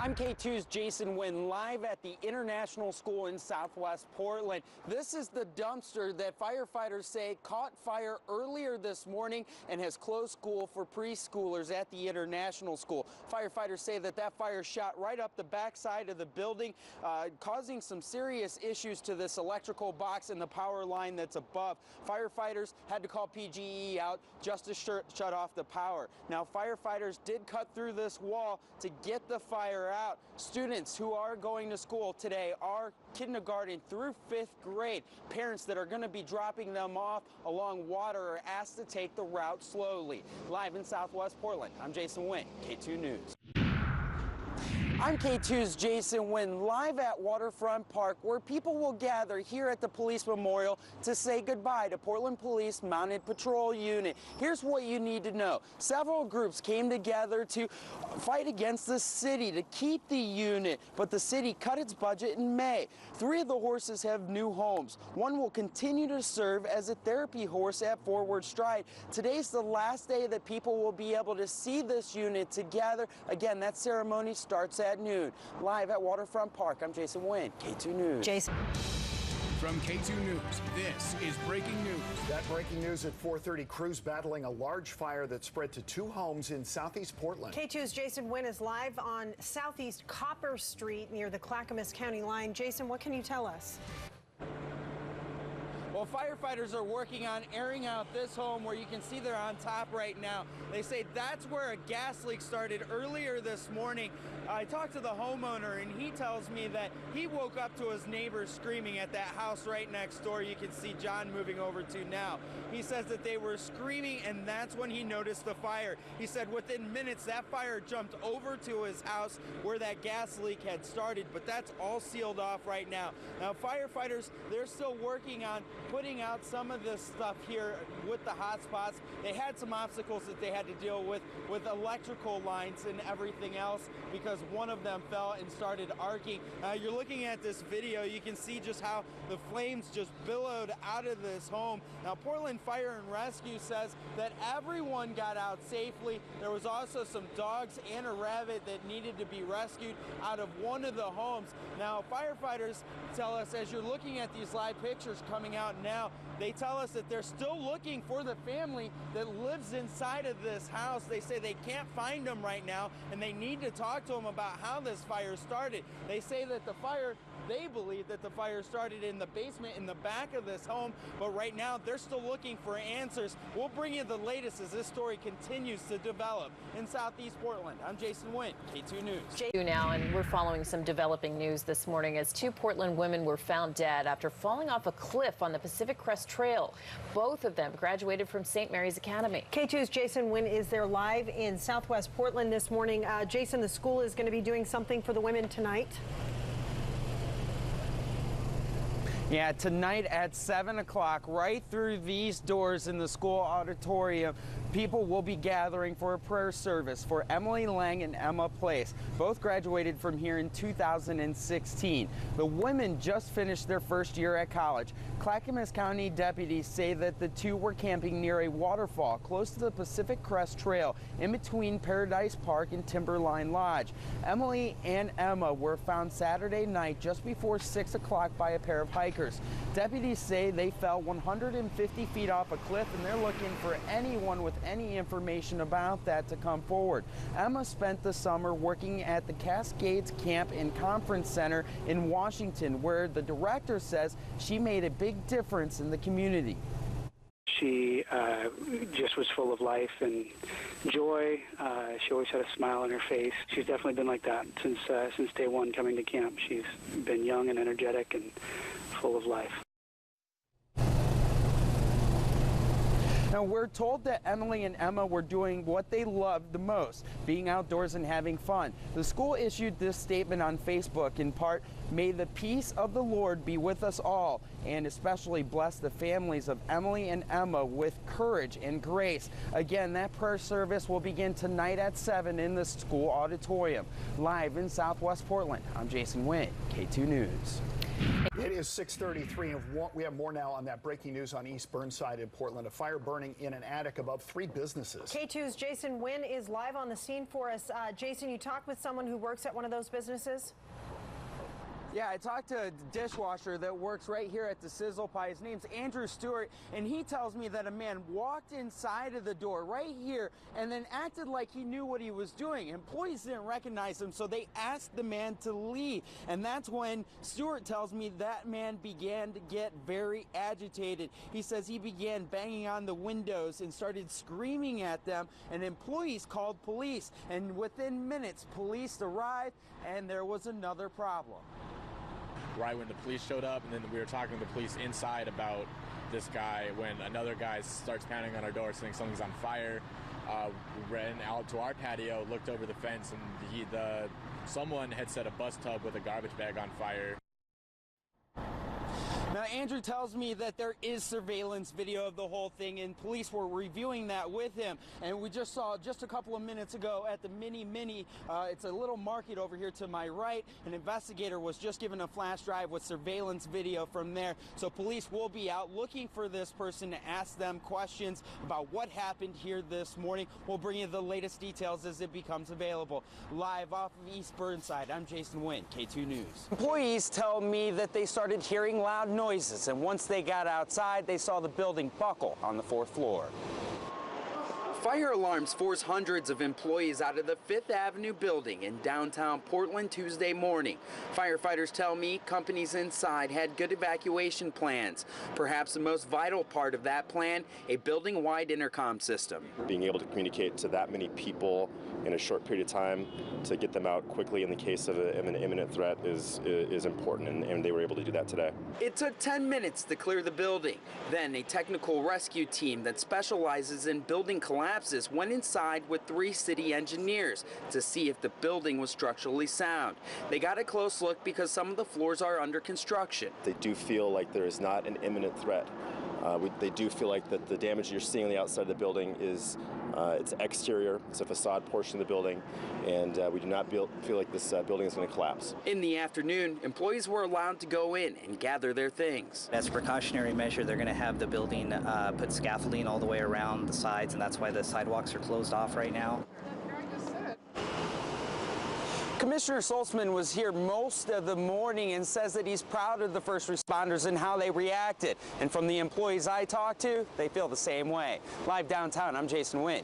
I'm K2's Jason Nguyen, live at the International School in Southwest Portland. This is the dumpster that firefighters say caught fire earlier this morning and has closed school for preschoolers at the International School. Firefighters say that fire shot right up the backside of the building, causing some serious issues to this electrical box and the power line that's above. Firefighters had to call PGE out just to shut off the power. Now, firefighters did cut through this wall to get the fire out. Students who are going to school today are kindergarten through 5th grade. Parents that are going to be dropping them off along water are asked to take the route slowly. Live in Southwest Portland, I'm Jason Nguyen, K2 News. I'm K2's Jason Nguyen, live at Waterfront Park, where people will gather here at the Police Memorial to say goodbye to Portland Police Mounted Patrol Unit. Here's what you need to know. Several groups came together to fight against the city to keep the unit, but the city cut its budget in May. 3 of the horses have new homes. One will continue to serve as a therapy horse at Forward Stride. Today's the last day that people will be able to see this unit together. Again, that ceremony starts at noon. Live at Waterfront Park, I'm Jason Nguyen, K2 News. Jason. From K2 News, this is breaking news. That breaking news at 4:30, crews battling a large fire that spread to 2 homes in southeast Portland. K2's Jason Nguyen is live on southeast Copper Street near the Clackamas County line. Jason, what can you tell us? Well, firefighters are working on airing out this home where you can see they're on top right now. They say that's where a gas leak started earlier this morning. I talked to the homeowner and he tells me that he woke up to his neighbors screaming at that house right next door. You can see John moving over to now. He says that they were screaming and that's when he noticed the fire. He said within minutes that fire jumped over to his house where that gas leak had started, but that's all sealed off right now. Now firefighters, they're still working on putting out some of this stuff here with the hot spots. They had some obstacles that they had to deal with electrical lines and everything else because one of them fell and started arcing. You're looking at this video, you can see just how the flames just billowed out of this home. Now Portland Fire and Rescue says that everyone got out safely. There was also some dogs and a rabbit that needed to be rescued out of one of the homes. Now firefighters tell us, as you're looking at these live pictures coming out now, they tell us that they're still looking for the family that lives inside of this house. They say they can't find them right now and they need to talk to them about how this fire started. They say that they believe that the fire started in the basement in the back of this home, but right now they're still looking for answers. We'll bring you the latest as this story continues to develop. In Southeast Portland, I'm Jason Nguyen, K2 News. Now, and we're following some developing news this morning as 2 Portland women were found dead after falling off a cliff on the Pacific Crest Trail. Both of them graduated from St. Mary's Academy. K2's Jason Nguyen is there live in Southwest Portland this morning. Jason, the school is going to be doing something for the women tonight. Yeah, tonight at 7 o'clock, right through these doors in the school auditorium, people will be gathering for a prayer service for Emily Lang and Emma Place. Both graduated from here in 2016. The women just finished their first year at college. Clackamas County deputies say that the 2 were camping near a waterfall close to the Pacific Crest Trail in between Paradise Park and Timberline Lodge. Emily and Emma were found Saturday night just before 6 o'clock by a pair of hikers. Deputies say they fell 150 feet off a cliff and they're looking for anyone with any information about that to come forward. Emma spent the summer working at the Cascades Camp and Conference Center in Washington, where the director says she made a big difference in the community. She just was full of life and joy. She always had a smile on her face. She's definitely been like that since day one coming to camp. She's been young and energetic and full of life. Now, we're told that Emily and Emma were doing what they loved the most, being outdoors and having fun. The school issued this statement on Facebook in part, "May the peace of the Lord be with us all, and especially bless the families of Emily and Emma with courage and grace." Again, that prayer service will begin tonight at 7 in the school auditorium. Live in Southwest Portland, I'm Jason Nguyen, K2 News. It is 6:33, and we have more now on that breaking news on East Burnside in Portland. A fire burning in an attic above 3 businesses. K2's Jason Nguyen is live on the scene for us. Jason, you talked with someone who works at one of those businesses? Yeah, I talked to a dishwasher that works right here at the Sizzle Pie. His name's Andrew Stewart, and he tells me that a man walked inside of the door right here and then acted like he knew what he was doing. Employees didn't recognize him, so they asked the man to leave. And that's when Stewart tells me that man began to get very agitated. He says he began banging on the windows and started screaming at them, and employees called police. And within minutes, police arrived, and there was another problem. Right when the police showed up, and then we were talking to the police inside about this guy, when another guy starts pounding on our door saying something's on fire. We ran out to our patio, looked over the fence, and someone had set a bus tub with a garbage bag on fire. Now, Andrew tells me that there is surveillance video of the whole thing, and police were reviewing that with him. And we just saw just a couple of minutes ago at the Mini, it's a little market over here to my right. An investigator was just given a flash drive with surveillance video from there. So police will be out looking for this person to ask them questions about what happened here this morning. We'll bring you the latest details as it becomes available. Live off of East Burnside, I'm Jason Nguyen, K2 News. Employees tell me that they started hearing loud noises, and once they got outside, they saw the building buckle on the 4th floor. Fire alarms forced hundreds of employees out of the 5th Avenue building in downtown Portland Tuesday morning. Firefighters tell me companies inside had good evacuation plans. Perhaps the most vital part of that plan, a building-wide intercom system. Being able to communicate to that many people in a short period of time to get them out quickly in the case of an imminent threat is important, and they were able to do that today. It took 10 minutes to clear the building. Then a technical rescue team that specializes in building collapses went inside with 3 city engineers to see if the building was structurally sound. They got a close look because some of the floors are under construction. They do feel like there is not an imminent threat. They do feel like that the damage you're seeing on the outside of the building is it's exterior, it's a facade portion of the building, and we do not feel like this building is going to collapse. In the afternoon, employees were allowed to go in and gather their things. As a precautionary measure, they're going to have the building put scaffolding all the way around the sides, and that's why the sidewalks are closed off right now. Commissioner Solzman was here most of the morning and says that he's proud of the first responders and how they reacted. And from the employees I talked to, they feel the same way. Live downtown, I'm Jason Nguyen.